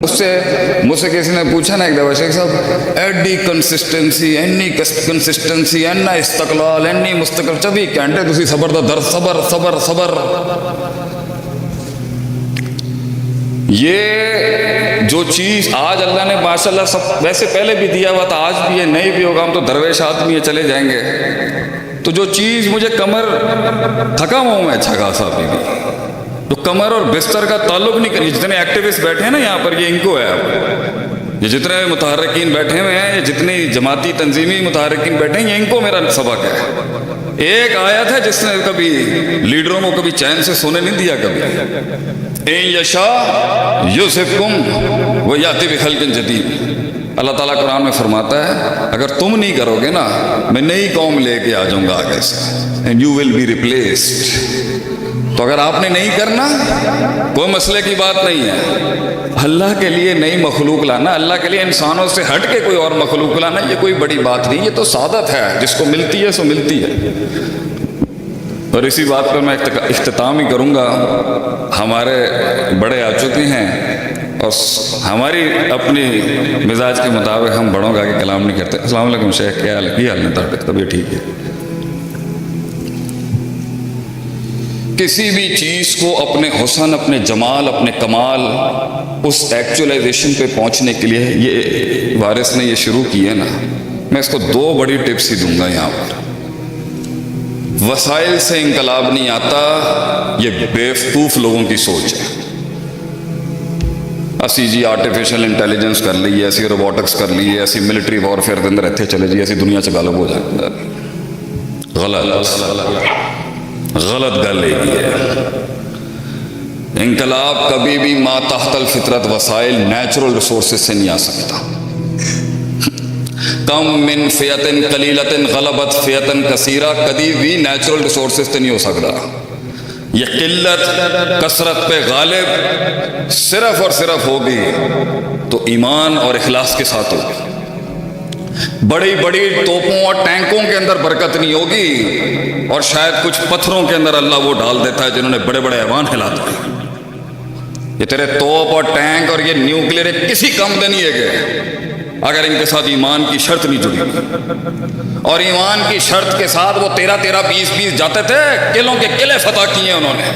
मुझसे किसी ने पूछा ना एक दफा, शेख साहब एडी कंसिस्टेंसी एनी कंसिस्टेंसी एना इस्तकलाल एनी मुस्तकल 24 घंटे तुसी सबर दा दर सबर सबर सबर। ये जो चीज़ आज अल्लाह ने माशाल्लाह सब वैसे पहले भी दिया हुआ था, आज भी है, नहीं भी होगा, हम तो दरवेश आदमी है, चले जाएंगे। तो जो चीज़ मुझे कमर थका हुआ हूँ मैं अच्छा खासा अभी भी, तो कमर और बिस्तर का ताल्लुक नहीं करिए। जितने एक्टिविस्ट बैठे हैं ना यहाँ पर, ये इनको है। अब ये जितने मुतहर्रिकीन बैठे हुए हैं, ये जितनी जमाती तंजीमी मुतहर्रिकीन बैठे हैं, ये इनको मेरा सबक है। एक आयत है जिसने कभी लीडरों को कभी चैन से सोने नहीं दिया कभी। इन यशा युसिफकुम व याति बिखल्किन जदीद। अल्लाह ताला कुरान में फरमाता है, अगर तुम नहीं करोगे ना, मैं नई कौम लेके आ जाऊंगा आगे से, and you will be replaced. तो अगर आपने नहीं करना, कोई मसले की बात नहीं है। अल्लाह के लिए नई मखलूक लाना, अल्लाह के लिए इंसानों से हट के कोई और मखलूक लाना, ये कोई बड़ी बात नहीं, ये तो सादत है, जिसको मिलती है सो मिलती है। और इसी बात पर मैं इख्तिताम ही करूँगा। हमारे बड़े आ चुके हैं और हमारी अपनी मिजाज के मुताबिक हम बड़ों का आगे कलाम नहीं करते। अस्सलाम वालेकुम शेख, क्या हाल है? तबीयत ठीक है? किसी भी चीज़ को अपने हुस्न, अपने जमाल, अपने कमाल, उस एक्चुअलाइजेशन पे पहुंचने के लिए ये वारिस ने ये शुरू की है ना, मैं इसको दो बड़ी टिप्स ही दूंगा यहाँ पर। वसाइल से इंकलाब नहीं आता, ये बेवकूफ़ लोगों की सोच है। असी जी आर्टिफिशियल इंटेलिजेंस कर ली है, ऐसी रोबोटिक्स कर ली है, ऐसी मिलिट्री वॉरफेयर के अंदर इतने चले जी, ऐसी दुनिया से गालब हो जाए। गलत गल है। इंकलाब कभी भी मा तहतल फितरत वसाइल नेचुरल रिसोर्सेज से नहीं आ सकता। कम मिन फ़ियतिन कलीलतिन गलबत फ़ियतन कसीरा कभी भी नेचुरल रिसोर्सेज से नहीं हो सकता। ये किल्लत कसरत पे गालिब सिर्फ और सिर्फ होगी तो ईमान और इखलास के साथ होगी। बड़ी बड़ी तोपों और टैंकों के अंदर बरकत नहीं होगी, और शायद कुछ पत्थरों के अंदर अल्लाह वो डाल देता है जिन्होंने बड़े बड़े ऐवान हिला दिए। ये तेरे तोप और टैंक और ये न्यूक्लियर किसी काम के नहीं है अगर इनके साथ ईमान की शर्त नहीं जुड़ी। और ईमान की शर्त के साथ वो 13-13, 20-20 जाते थे, किलों के किले फतह किए उन्होंने।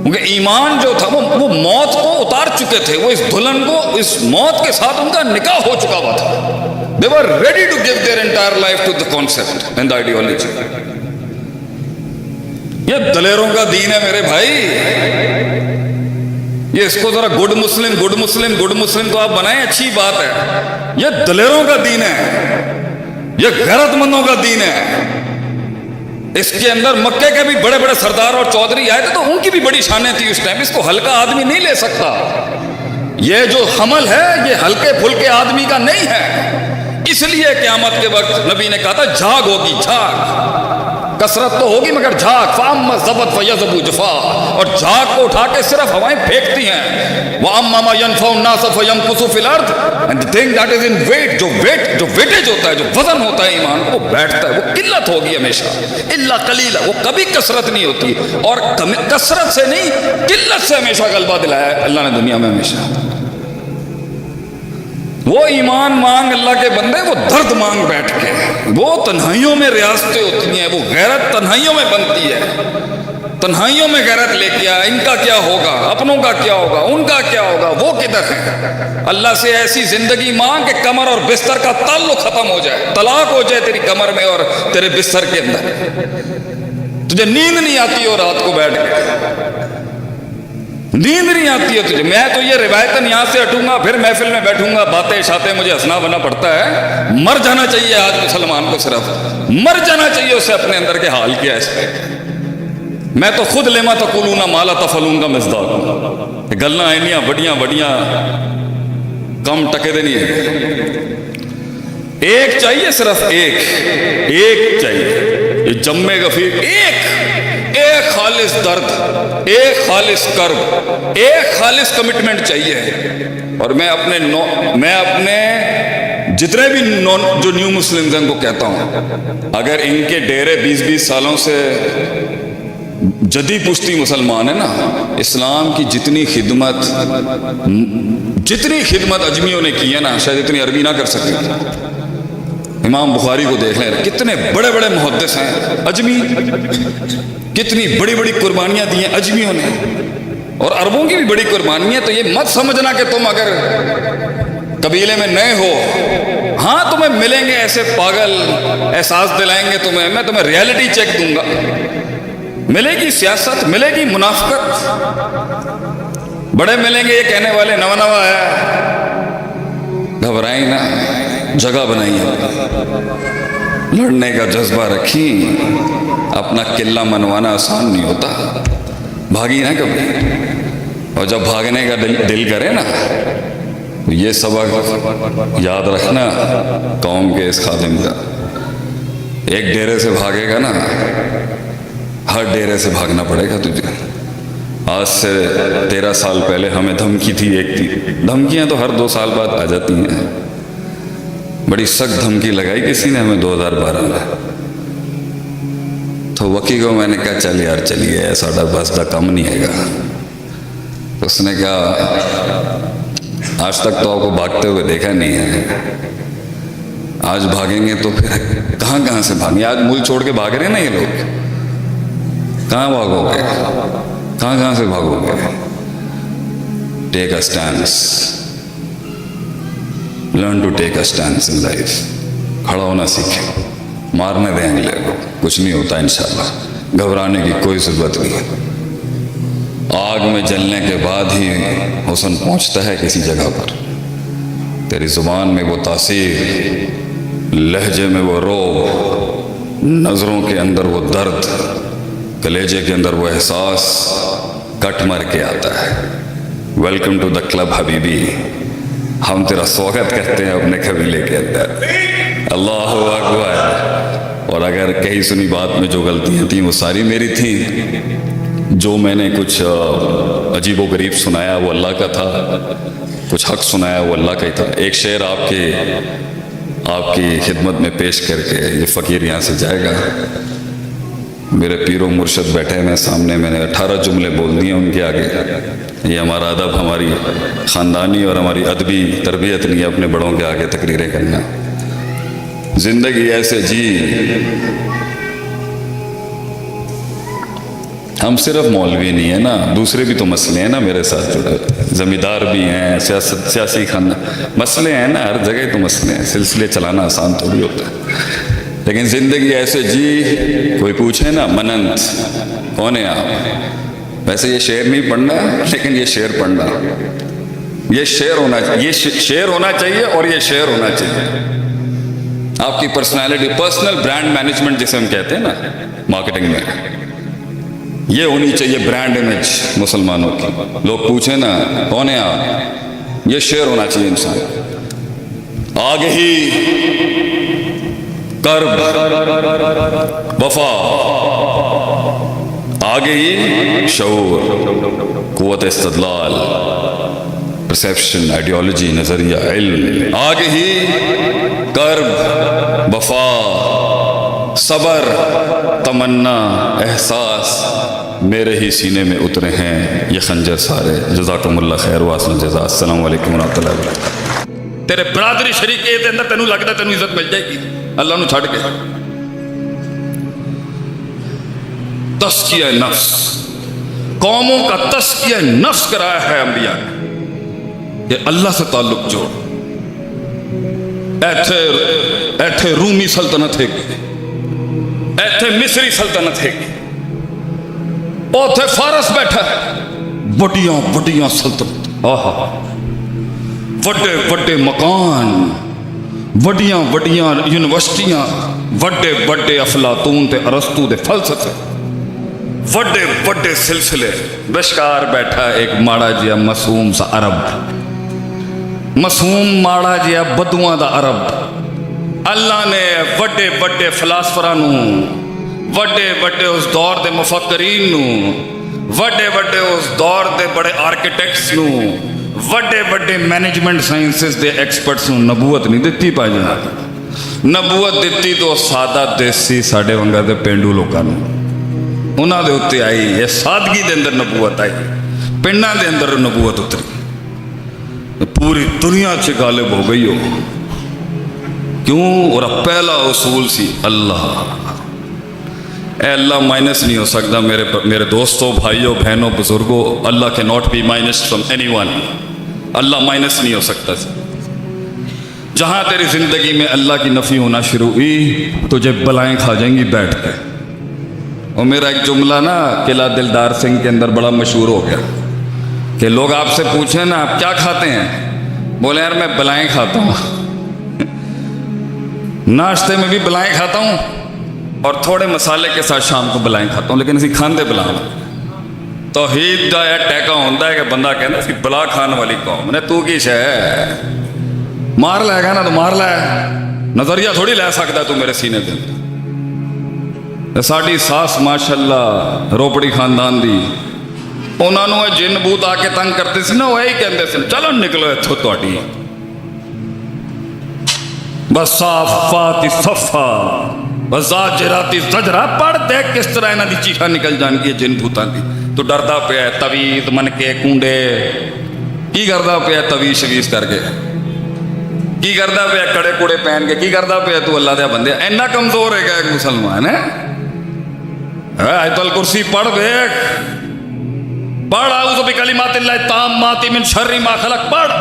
क्योंकि ईमान जो था वो मौत को उतार चुके थे, वो इस दुल्हन को, इस मौत के साथ उनका निकाह हो चुका हुआ था। They were ready to give their entire life to the concept and the ideology. ये दलेरों का दीन है मेरे भाई। ये इसको जरा गुड मुस्लिम गुड मुस्लिम गुड मुस्लिम तो आप बनाएं, अच्छी बात है। ये दलेरों का दीन है, ये गैरतमंदों का दीन है। इसके अंदर मक्के के भी बड़े बड़े सरदार और चौधरी आए थे, तो उनकी भी बड़ी शानें थी उस टाइम। इसको हल्का आदमी नहीं ले सकता। ये जो हमल है ये हल्के फुल्के आदमी का नहीं है। इसलिए क़यामत के वक्त नबी ने कहा था, झाग होगी, झाग। कसरत तो होगी मगर झाग, फाम ज़बत फयज़बू जफा। और झाग को उठा के सिर्फ हवाएं फेंकती हैं। वह अम्मा यनफ़उ नास फयमकुसु फिल अर्द, and the thing that is in weight, जो वेटेज होता है, जो वजन होता है ईमान, वो बैठता है, वो किल्लत होगी हमेशा। इल्ला कलीला, वो कभी कसरत नहीं होती। और कसरत से नहीं, किल्लत से हमेशा गलबा दिलाया है अल्लाह ने दुनिया में हमेशा। वो ईमान मांग अल्लाह के बंदे, वो दर्द मांग बैठ के, वो तन्हाइयों में रियासतें होती हैं, वो गैरत तन्हाइयों में बनती है। तन्हाइयों में गैरत लेके आया, इनका क्या होगा, अपनों का क्या होगा, उनका क्या होगा, वो किधर है। अल्लाह से ऐसी जिंदगी मांग के कमर और बिस्तर का ताल्लुक खत्म हो जाए, तलाक हो जाए तेरी कमर में और तेरे बिस्तर के अंदर। तुझे नींद नहीं आती हो रात को बैठ के, नींद नहीं आती है तुझे। मैं तो ये रिवायतन यहाँ से हटूंगा, फिर महफिल में बैठूंगा, बातें शातें, मुझे हंसना बना पड़ता है। मर जाना चाहिए आज मुसलमान को, सिर्फ मर जाना चाहिए उसे अपने अंदर के हाल किया है। मैं तो खुद लेमा तकुलूना माला तफलूंगा मिज़दाक, गलना आइनियाँ बड़ियाँ बड़ियाँ कम टके दे नहीं है। एक चाहिए, सिर्फ एक चाहिए। ये जम्मे गफीर एक खालिस दर्द, एक खालिस कर्ब, एक खालिस कमिटमेंट चाहिए। और मैं अपने जितने भी जो न्यू मुस्लिम्स हैं उनको कहता हूँ, अगर इनके डेरे 20-20 सालों से جدی پشتی مسلمان ہے نا، اسلام کی جتنی خدمت اجمیوں نے کی ہے نا، شاید اتنی عربی نہ کر سکتے۔ امام بخاری کو دیکھ لیں، کتنے بڑے بڑے محدث ہیں اجمی، کتنی بڑی بڑی قربانیاں دی ہیں اجمیوں نے، اور عربوں کی بھی بڑی قربانیاں۔ تو یہ مت سمجھنا کہ تم اگر قبیلے میں نئے ہو، ہاں تمہیں ملیں گے ایسے پاگل، احساس دلائیں گے تمہیں، میں تمہیں ریالٹی چیک دوں گا، ملے گی سیاست، ملے گی منافقت، بڑے ملیں گے یہ کہنے والے نوا نوا ہے، گھبرائیں نہ، جگہ بنائیے، لڑنے کا جذبہ رکھی، اپنا قلعہ منوانا آسان نہیں ہوتا، بھاگی نہ کبھی، اور جب بھاگنے کا دل کرے نا، یہ سبق یاد رکھنا قوم کے اس خادم کا، ایک ڈیرے سے بھاگے گا نا، ہر ڈیرے سے بھاگنا پڑے گا تجھے۔ آج سے 13 سال پہلے ہمیں دھمکی تھی، ایک تھی، دھمکیاں تو ہر 2 سال بعد آ جاتی ہیں، بڑی سخت دھمکی لگائی کسی نے ہمیں 2012 میں، تو وکی کو میں نے کہا چل یار چلیے، ساڈا بس دا کم نہیں ہے گا۔ اس نے کہا آج تک تو آپ کو بھاگتے ہوئے دیکھا نہیں ہے، آج بھاگیں گے تو پھر کہاں کہاں سے بھاگیں گے؟ آج ملک چھوڑ کے بھاگ رہے ہیں نا یہ لوگ، کہاں بھاگو گے؟ کہاں کہاں سے بھاگو گے؟ Take a stance, learn to take a stance in life, کھڑا ہونا سیکھیں، مارنے دیں اگلے کو، کچھ نہیں ہوتا انشاءاللہ، گھبرانے کی کوئی ضرورت نہیں۔ آگ میں جلنے کے بعد ہی حسن پہنچتا ہے کسی جگہ پر۔ تیری زبان میں وہ تاثیر، لہجے میں وہ روب، نظروں کے اندر وہ درد، کلیجے کے اندر وہ احساس کٹ مر کے آتا ہے۔ ویلکم ٹو دا کلب حبیبی، ہم تیرا سواگت کرتے ہیں اپنے قبیلے کے اندر۔ اللہ اکبر۔ اور اگر کہیں سنی بات میں جو غلطیاں تھیں وہ ساری میری تھیں، جو میں نے کچھ عجیب و غریب سنایا وہ اللہ کا تھا، کچھ حق سنایا وہ اللہ کا ہی تھا۔ ایک شعر آپ کی خدمت میں پیش کر کے یہ فقیر یہاں سے جائے گا۔ میرے پیر و مرشد بیٹھے میں سامنے، میں نے 18 جملے بول دیے ان کے آگے۔ یہ ہمارا ادب، ہماری خاندانی اور ہماری ادبی تربیت نہیں ہے اپنے بڑوں کے آگے تقریریں کرنا۔ زندگی ایسے جی، ہم صرف مولوی نہیں ہیں نا، دوسرے بھی تو مسئلے ہیں نا میرے ساتھ جڑے، زمیندار بھی ہیں، سیاسی خاندان، مسئلے ہیں نا، ہر جگہ تو مسئلے ہیں، سلسلے چلانا آسان تھوڑی ہوتا ہے۔ لیکن زندگی ایسے جی، کوئی پوچھے نا مننت کون ہے آپ، ویسے یہ شعر نہیں پڑھنا لیکن یہ شعر پڑھنا، یہ شعر ہونا چاہیے، یہ شعر ہونا چاہیے اور یہ شعر ہونا چاہیے۔ آپ کی پرسنالٹی، پرسنل برانڈ مینجمنٹ جسے ہم کہتے ہیں نا مارکیٹنگ میں، یہ ہونی چاہیے برانڈ امیج مسلمانوں کی۔ لوگ پوچھیں نا کون ہے آپ، یہ شعر ہونا چاہیے انسان۔ آگے ہی کرب وفا، آگے ہی شعور، قوت استدلال، پرسیپشن، آئیڈیالوجی، نظریہ، علم، آگے ہی کرب وفا، صبر، تمنا، احساس، میرے ہی سینے میں اترے ہیں یہ خنجر سارے۔ جزاکم اللہ خیر واسن الجزا۔ السلام علیکم ورحمۃ اللہ وبرکاتہ۔ تیرے برادری شریک کے اندر تینوں لگتا تینوں عزت مل جائے گی اللہ نو چھڑ کے۔ تزکیہ نفس، قوموں کا تزکیہ نفس کرایا ہے انبیاء نے کہ اللہ سے تعلق جوڑ۔ ایتھے رومی سلطنت ہے گی، ایتھے مصری سلطنت ہے گی، اوتھے فارس بیٹھا ہے، بڑیاں بڑیاں سلطنت، آہا، وڈے وڈے مکان، وڈیاں وڈیاں یونیورسٹیاں، وڈے وڈے افلاطون تے ارسطو دے فلسفے، وڈے وڈے سلسلے، بشکار بیٹھا ایک ماڑا جیا معصوم سا عرب، معصوم ماڑا جیا بدواں دا عرب۔ اللہ نے وڈے وڈے فلاسفراں نو، وڈے وڈے اس دور دے مفکرین نو، وڈے وڈے اس دور دے بڑے آرکیٹیکٹس نو، وڈے وڈے مینجمنٹ سائنسز دے ایکسپرٹس نو نبوت نہیں دیتی پا جانا۔ نبوت دیتی تو سادہ دیسی ساڈے ونگا دے پینڈو لوکاں نو۔ ਉਹਨਾਂ ਦੇ ਉੱਤੇ ਆਈ, ਇਹ ਸਾਦਗੀ ਦੇ ਅੰਦਰ ਨਬੂਵਤ ਆਈ, ਪਿੰਡਾਂ ਦੇ ਅੰਦਰ ਨਬੂਵਤ ਉਤਰੀ, ਪੂਰੀ ਦੁਨੀਆ 'ਚ ਗਾਲਿਬ ਹੋ ਗਈ ਹੋ। क्यों? और पहला उसूल सी अल्लाह। अल्लाह माइनस नहीं हो सकता मेरे दोस्तों, भाइयों, बहनों, बुजुर्गों। अल्लाह के not be minus from anyone. Allah minus नहीं हो सकता। जहाँ तेरी ज़िंदगी में अल्लाह की नफ़ी होना शुरू हुई, तुझे बलाएं खा जाएंगी बैठ के। और मेरा एक जुमला ना किला दिलदार सिंह के अंदर बड़ा मशहूर हो गया कि लोग आपसे पूछें ना आप क्या खाते हैं, बोले यार मैं बलाएं खाता हूँ, नाश्ते में भी बलाएं खाता हूँ और थोड़े मसाले के साथ शाम को बलाएं खाता हूँ, लेकिन असी खाते बला तौहीद का यह टैका होता है कि बंदा कहता है बला खाने वाली कौम ने तू की शै मार लैगा ना तो मार लै, नजरिया थोड़ी लै सकता तू मेरे सीने के अंदर। साड़ी सास माशाअल्लाह रोपड़ी खानदान दी, उन्होंने जिन बूत आके तंग करते सी ना, वही कहते सी चलो निकलो इत्थों तुहाडी बसाफाती सफा बजाजराती जजरा। पढ़ देख किस तरह इन्हां दी चीखा निकल जाणगी जिन भूतां दी। तू डरदा पिया तवीज मन के कूंडे, की करदा पिया तवीज शवीज करके, की करदा पिया कड़े कुड़े पहन के, की करदा पिया तू अल्लाह दे बंदे। इन्ना कमजोर है क्या एक मुसलमान है? आयतुल कुर्सी पढ़ देख, पढ़ आऊज़ु बिकलिमातिल्लाहि ताम्माति मिन शर्रि मा खलक, पढ़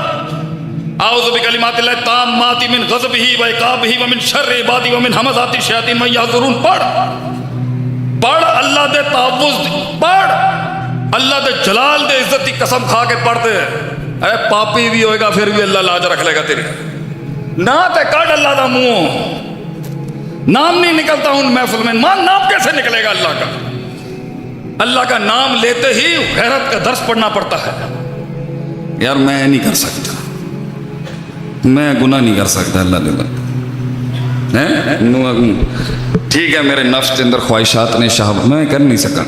आऊज़ु बिकलिमातिल्लाहि ताम्माति मिन ग़ज़बिही व इक़ाबिही व मिन शर्रि इबादी व मिन हमज़ाति शयातीन व यहज़ुरून। पढ़ पढ़ अल्लाह दे तावुज़, पढ़ अल्लाह दे जलाल दे इज्जत की कसम खा के पढ़ दे। अरे पापी भी होएगा फिर भी अल्लाह लाज रख लेगा तेरी। ना ते काट अल्लाह दा मुंह, नाम नहीं निकलता हूं महफिल में, मान नाम कैसे निकलेगा अल्लाह का? अल्लाह का नाम लेते ही गैरत का दर्स पढ़ना पड़ता है। यार मैं नहीं कर सकता, मैं गुनाह नहीं कर सकता अल्लाह दे बंदे। ठीक है मेरे नफ्स के अंदर ख्वाहिशात ने शाह, मैं कर नहीं सका।